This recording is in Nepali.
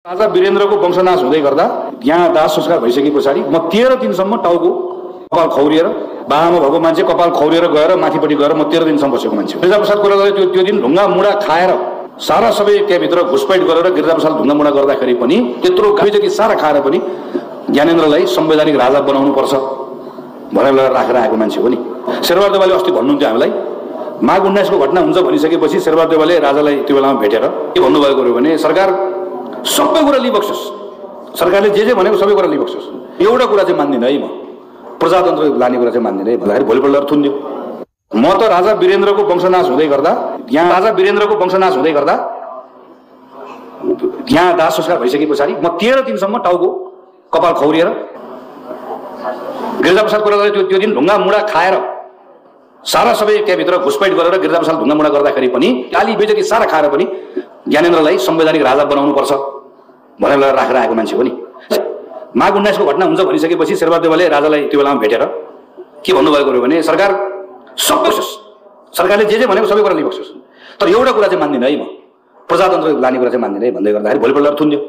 राजा वीरेन्द्रको वंशनाश हुँदै गर्दा यहाँ दाह संस्कार भइसके पछाडि म 13 दिनसम्म टाउको कपाल खौरिएर बाहामा भएको मान्छे कपाल खौरिएर गएर माथिपट्टि गएर म 13 दिनसम्म बसेको मान्छे हो। गिरिजाप्रसाद कोइरालाले त्यो दिन ढुङ्गा मुढा खाएर सारा सबै त्यहाँभित्र घुसपैठ गरेर गिरिजाप्रसाद ढुङ्गा मुढा गर्दाखेरि पनि त्यत्रो गाविजकी सारा खाएर पनि ज्ञानेन्द्रलाई संवैधानिक राजा बनाउनु पर्छ भनेर राखेर आएको मान्छे हो नि। शेरबहादुर देवालले अस्ति भन्नुहुन्थ्यो हामीलाई माघ 19 को घटना हुन्छ भनिसकेपछि शेरबहादुर देवालले राजालाई त्यो बेलामा भेटेर के भन्नुभएको हो भने सरकार सबै कुरा लिइबक्सोस्, सरकारले जे भनेको सबै कुरा लिइबक्सोस्, एउटा कुरा चाहिँ मान्दिनँ है, म प्रजातन्त्र लाने कुरा चाहिँ मान्दिनँ है भन्दाखेरि भोलिपल्ट थुन्यो। म त राजा वीरेन्द्रको वंशनाश हुँदै गर्दा यहाँ दाह संस्कार भइसके पछाडि म 13 दिनसम्म टाउको कपाल खौरिएर गिरिजाप्रसाद कोइरालाले त्यो दिन ढुङ्गा मुढा खाएर सारा सबै त्यहाँभित्र घुसपैठ गरेर गिरिजाप्रसाद ढुङ्गा मुढा गर्दाखेरि पनि गाली बेजती सारा खाएर पनि ज्ञानेन्द्रलाई संवैधानिक राजा बनाउनु पर्छ भनेर राखेर आएको मान्छे हो नि। माघ 19 को घटना हुन्छ भनिसकेपछि शेरबहादुर देवालले राजालाई त्यो बेलामा भेटेर के भन्नुभएको हो भने सरकार सबै सरकारले जे भनेको सबै कुरा लिइबक्सोस्, तर एउटा कुरा चाहिँ मान्दिनँ है, म प्रजातन्त्र लाने कुरा चाहिँ मान्दिनँ है भन्दै गर्दाखेरि भोलिपल्ट थुन्यो।